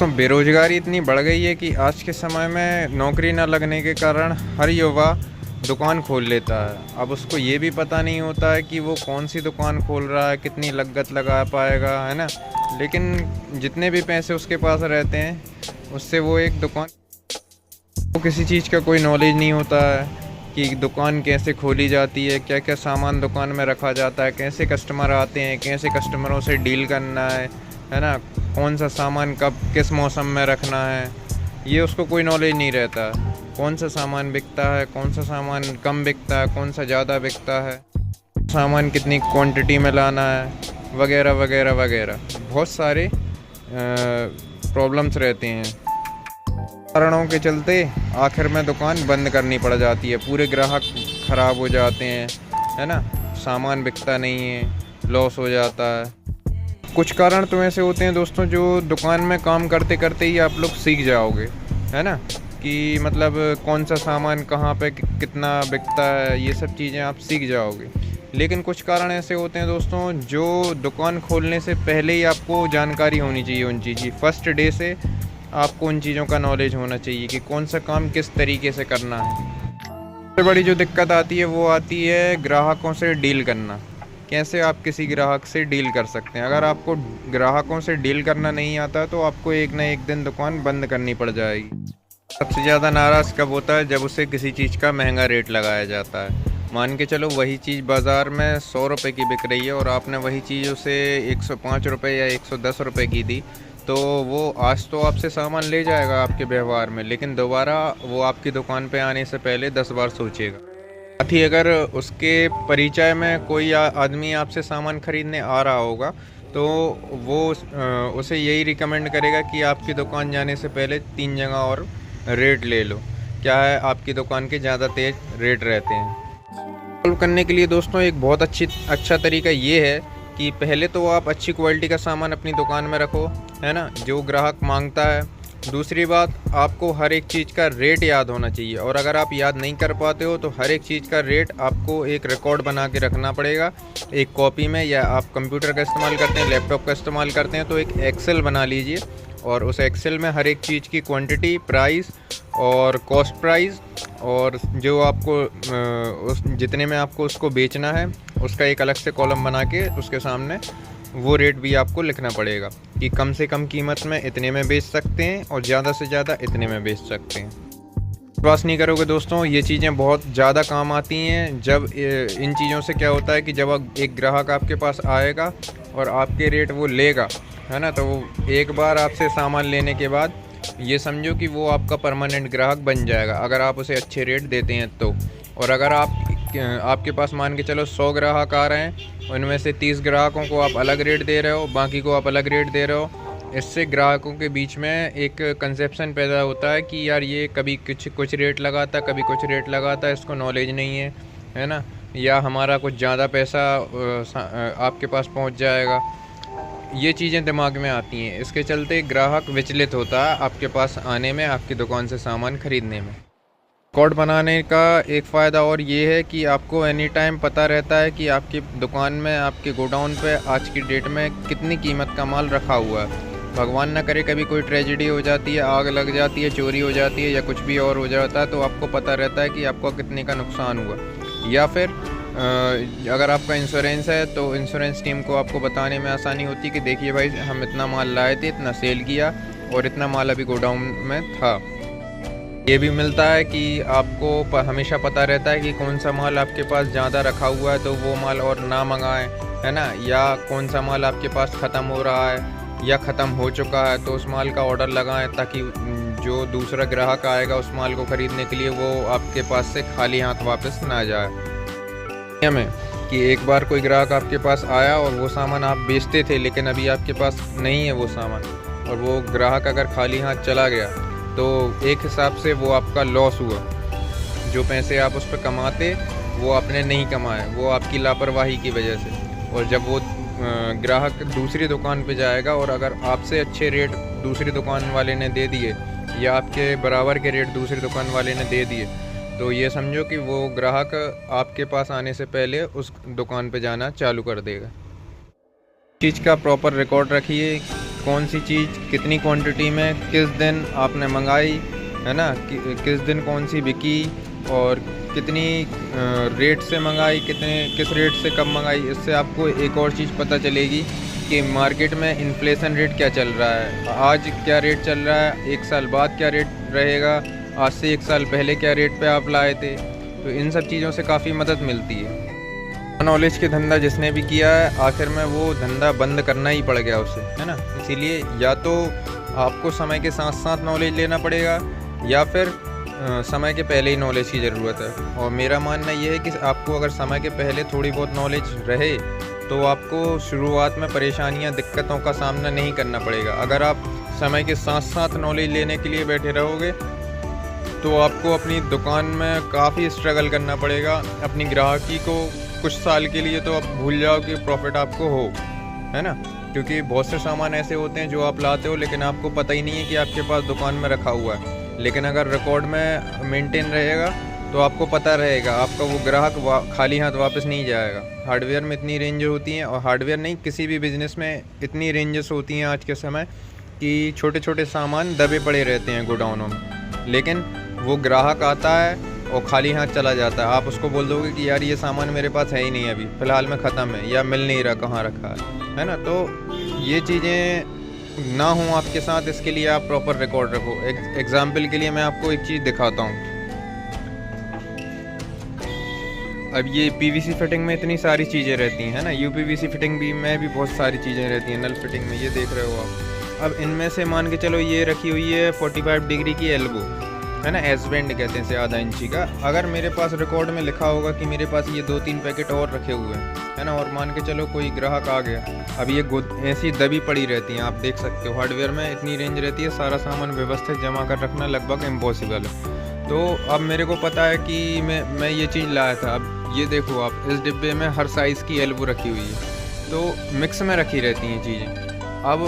दोस्तों, बेरोज़गारी इतनी बढ़ गई है कि आज के समय में नौकरी न लगने के कारण हर युवा दुकान खोल लेता है। अब उसको ये भी पता नहीं होता है कि वो कौन सी दुकान खोल रहा है, कितनी लागत लगा पाएगा, है ना। लेकिन जितने भी पैसे उसके पास रहते हैं उससे वो एक दुकान, वो किसी चीज़ का कोई नॉलेज नहीं होता है कि दुकान कैसे खोली जाती है, क्या क्या सामान दुकान में रखा जाता है, कैसे कस्टमर आते हैं, कैसे कस्टमरों से डील करना है ना। कौन सा सामान कब किस मौसम में रखना है, ये उसको कोई नॉलेज नहीं रहता। कौन सा सामान बिकता है, कौन सा सामान कम बिकता है, कौन सा ज़्यादा बिकता है, सामान कितनी क्वांटिटी में लाना है, वगैरह वगैरह वगैरह। बहुत सारे प्रॉब्लम्स रहते हैं। कारणों के चलते आखिर में दुकान बंद करनी पड़ जाती है, पूरे ग्राहक ख़राब हो जाते हैं, है ना। सामान बिकता नहीं है, लॉस हो जाता है। कुछ कारण तो ऐसे होते हैं दोस्तों, जो दुकान में काम करते करते ही आप लोग सीख जाओगे, है ना, कि मतलब कौन सा सामान कहाँ पे कितना बिकता है, ये सब चीज़ें आप सीख जाओगे। लेकिन कुछ कारण ऐसे होते हैं दोस्तों, जो दुकान खोलने से पहले ही आपको जानकारी होनी चाहिए उन चीज़ की। फर्स्ट डे से आपको उन चीज़ों का नॉलेज होना चाहिए कि कौन सा काम किस तरीके से करना है। सबसे बड़ी जो दिक्कत आती है वो आती है ग्राहकों से डील करना। कैसे आप किसी ग्राहक से डील कर सकते हैं। अगर आपको ग्राहकों से डील करना नहीं आता तो आपको एक ना एक दिन दुकान बंद करनी पड़ जाएगी। सबसे ज़्यादा नाराज़ कब होता है, जब उसे किसी चीज़ का महंगा रेट लगाया जाता है। मान के चलो वही चीज़ बाज़ार में 100 रुपये की बिक रही है और आपने वही चीज़ उसे 105 रुपये या 110 रुपये की दी, तो वो आज तो आपसे सामान ले जाएगा आपके व्यवहार में, लेकिन दोबारा वो आपकी दुकान पे आने से पहले 10 बार सोचेगा। साथ ही अगर उसके परिचय में कोई आदमी आपसे सामान ख़रीदने आ रहा होगा तो वो उसे यही रिकमेंड करेगा कि आपकी दुकान जाने से पहले 3 जगह और रेट ले लो। क्या है, आपकी दुकान के ज़्यादा तेज़ रेट रहते हैं। सॉल्व करने के लिए दोस्तों एक बहुत अच्छा तरीका ये है कि पहले तो आप अच्छी क्वालिटी का सामान अपनी दुकान में रखो, है ना, जो ग्राहक मांगता है। दूसरी बात, आपको हर एक चीज़ का रेट याद होना चाहिए, और अगर आप याद नहीं कर पाते हो तो हर एक चीज़ का रेट आपको एक रिकॉर्ड बना के रखना पड़ेगा एक कॉपी में, या आप कंप्यूटर का इस्तेमाल करते हैं, लैपटॉप का इस्तेमाल करते हैं तो एक एक्सेल बना लीजिए, और उस एक्सेल में हर एक चीज़ की क्वांटिटी, प्राइस और कॉस्ट प्राइस, और जो आपको उस जितने में आपको उसको बेचना है उसका एक अलग से कॉलम बना के उसके सामने वो रेट भी आपको लिखना पड़ेगा कि कम से कम कीमत में इतने में बेच सकते हैं और ज़्यादा से ज़्यादा इतने में बेच सकते हैं। विश्वास नहीं करोगे दोस्तों, ये चीज़ें बहुत ज़्यादा काम आती हैं। जब इन चीज़ों से क्या होता है कि जब एक ग्राहक आपके पास आएगा और आपके रेट वो लेगा, है ना, तो वो एक बार आपसे सामान लेने के बाद ये समझो कि वो आपका परमानेंट ग्राहक बन जाएगा, अगर आप उसे अच्छे रेट देते हैं तो। और अगर आपके पास मान के चलो 100 ग्राहक आ रहे हैं, उनमें से 30 ग्राहकों को आप अलग रेट दे रहे हो, बाकी को आप अलग रेट दे रहे हो, इससे ग्राहकों के बीच में एक कंसेप्शन पैदा होता है कि यार ये कभी कुछ रेट लगाता, कभी कुछ रेट लगाता, इसको नॉलेज नहीं है ना, या हमारा कुछ ज़्यादा पैसा आपके पास पहुंच जाएगा। ये चीज़ें दिमाग में आती हैं, इसके चलते ग्राहक विचलित होता है आपके पास आने में, आपकी दुकान से सामान ख़रीदने में। रिकॉर्ड बनाने का एक फ़ायदा और ये है कि आपको एनी टाइम पता रहता है कि आपकी दुकान में, आपके गोडाउन पे आज की डेट में कितनी कीमत का माल रखा हुआ है। भगवान ना करे कभी कोई ट्रेजेडी हो जाती है, आग लग जाती है, चोरी हो जाती है या कुछ भी और हो जाता है, तो आपको पता रहता है कि आपको कितने का नुकसान हुआ। या फिर अगर आपका इंश्योरेंस है तो इंश्योरेंस टीम को आपको बताने में आसानी होती है कि देखिए भाई, हम इतना माल लाए थे, इतना सेल किया और इतना माल अभी गोडाउन में था। ये भी मिलता है कि आपको हमेशा पता रहता है कि कौन सा माल आपके पास ज़्यादा रखा हुआ है तो वो माल और ना मंगाएं, है ना, या कौन सा माल आपके पास ख़त्म हो रहा है या ख़त्म हो चुका है तो उस माल का ऑर्डर लगाएं, ताकि जो दूसरा ग्राहक आएगा उस माल को ख़रीदने के लिए वो आपके पास से खाली हाथ वापस ना जाए। में कि एक बार कोई ग्राहक आपके पास आया और वो सामान आप बेचते थे लेकिन अभी आपके पास नहीं है वो सामान, और वो ग्राहक अगर खाली हाथ चला गया तो एक हिसाब से वो आपका लॉस हुआ। जो पैसे आप उस पर कमाते वो आपने नहीं कमाए, वो आपकी लापरवाही की वजह से। और जब वो ग्राहक दूसरी दुकान पे जाएगा और अगर आपसे अच्छे रेट दूसरी दुकान वाले ने दे दिए या आपके बराबर के रेट दूसरी दुकान वाले ने दे दिए, तो ये समझो कि वो ग्राहक आपके पास आने से पहले उस दुकान पे जाना चालू कर देगा। चीज़ का प्रॉपर रिकॉर्ड रखिए, कौन सी चीज़ कितनी क्वांटिटी में किस दिन आपने मंगाई, है ना, किस दिन कौन सी बिकी और कितनी रेट से मंगाई, किस रेट से कब मंगाई। इससे आपको एक और चीज़ पता चलेगी कि मार्केट में इन्फ्लेशन रेट क्या चल रहा है, आज क्या रेट चल रहा है, एक साल बाद क्या रेट रहेगा, आज से एक साल पहले क्या रेट पे आप लाए थे। तो इन सब चीज़ों से काफ़ी मदद मिलती है। नॉलेज के धंधा जिसने भी किया है, आखिर में वो धंधा बंद करना ही पड़ गया उसे, है ना। इसीलिए या तो आपको समय के साथ साथ नॉलेज लेना पड़ेगा या फिर समय के पहले ही नॉलेज की ज़रूरत है। और मेरा मानना ये है कि आपको अगर समय के पहले थोड़ी बहुत नॉलेज रहे तो आपको शुरुआत में परेशानियां, दिक्कतों का सामना नहीं करना पड़ेगा। अगर आप समय के साथ साथ नॉलेज लेने के लिए बैठे रहोगे तो आपको अपनी दुकान में काफ़ी स्ट्रगल करना पड़ेगा। अपनी ग्राहकी को कुछ साल के लिए तो आप भूल जाओ कि प्रॉफिट आपको हो, है ना। क्योंकि बहुत से सामान ऐसे होते हैं जो आप लाते हो लेकिन आपको पता ही नहीं है कि आपके पास दुकान में रखा हुआ है। लेकिन अगर रिकॉर्ड में मेंटेन रहेगा तो आपको पता रहेगा, आपका वो ग्राहक खाली हाथ वापस नहीं जाएगा। हार्डवेयर में इतनी रेंज होती हैं, और हार्डवेयर नहीं, किसी भी बिज़नेस में इतनी रेंजेस होती हैं आज के समय कि छोटे छोटे सामान दबे पड़े रहते हैं गोडाउनों में, लेकिन वो ग्राहक आता है और खाली हाथ चला जाता है। आप उसको बोल दोगे कि यार ये सामान मेरे पास है ही नहीं, अभी फ़िलहाल में ख़त्म है या मिल नहीं रहा, कहाँ रखा है ना। तो ये चीज़ें ना हो आपके साथ, इसके लिए आप प्रॉपर रिकॉर्ड रखो। एग्जाम्पल के लिए मैं आपको एक चीज़ दिखाता हूँ। अब ये पीवीसी फिटिंग में इतनी सारी चीज़ें रहती हैं, है ना। यूपीवीसी फिटिंग में भी बहुत सारी चीज़ें रहती हैं। नल फिटिंग में ये देख रहे हो आप। अब इनमें से मान के चलो ये रखी हुई है 45 डिग्री की एल्बो, है ना, एस बैंड कहते हैं इसे, आधा इंची का। अगर मेरे पास रिकॉर्ड में लिखा होगा कि मेरे पास ये 2-3 पैकेट और रखे हुए हैं, है ना, और मान के चलो कोई ग्राहक आ गया, अब ये ऐसी दबी पड़ी रहती हैं, आप देख सकते हो। हार्डवेयर में इतनी रेंज रहती है, सारा सामान व्यवस्थित जमा कर रखना लगभग इम्पॉसिबल है। तो अब मेरे को पता है कि मैं ये चीज़ लाया था। अब ये देखो आप, इस डिब्बे में हर साइज़ की एल्बो रखी हुई है, तो मिक्स में रखी रहती हैं चीज़ें। अब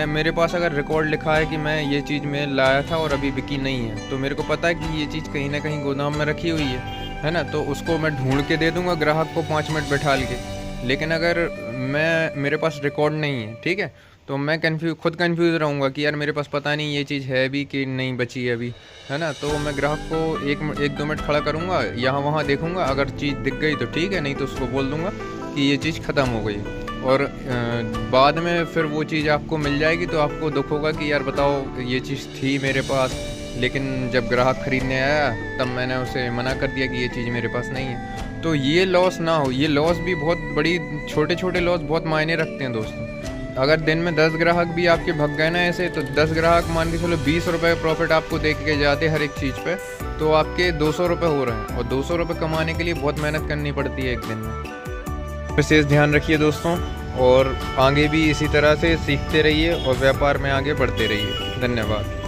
मेरे पास अगर रिकॉर्ड लिखा है कि मैं ये चीज़ में लाया था और अभी बिकी नहीं है, तो मेरे को पता है कि ये चीज़ कहीं ना कहीं गोदाम में रखी हुई है ना। तो उसको मैं ढूंढ के दे दूंगा ग्राहक को 5 मिनट बैठाल के। लेकिन अगर मेरे पास रिकॉर्ड नहीं है, ठीक है, तो मैं खुद कंफ्यूज रहूँगा कि यार मेरे पास पता नहीं ये चीज़ है भी कि नहीं बची है अभी, है ना। तो मैं ग्राहक को 1-2 मिनट खड़ा करूँगा, यहाँ वहाँ देखूँगा, अगर चीज़ दिख गई तो ठीक है, नहीं तो उसको बोल दूँगा कि ये चीज़ ख़त्म हो गई। और बाद में फिर वो चीज़ आपको मिल जाएगी तो आपको दुख होगा कि यार बताओ ये चीज़ थी मेरे पास, लेकिन जब ग्राहक ख़रीदने आया तब मैंने उसे मना कर दिया कि ये चीज़ मेरे पास नहीं है। तो ये लॉस ना हो। ये लॉस भी बहुत बड़ी, छोटे छोटे लॉस बहुत मायने रखते हैं दोस्तों। अगर दिन में 10 ग्राहक भी आपके भग गए ना ऐसे, तो 10 ग्राहक मान के चलो 20 रुपये प्रॉफिट आपको दे के जाते हर एक चीज़ पे, तो आपके 200 रुपये हो रहे हैं। और 200 रुपये कमाने के लिए बहुत मेहनत करनी पड़ती है एक दिन में। विशेष ध्यान रखिए दोस्तों, और आगे भी इसी तरह से सीखते रहिए और व्यापार में आगे बढ़ते रहिए। धन्यवाद।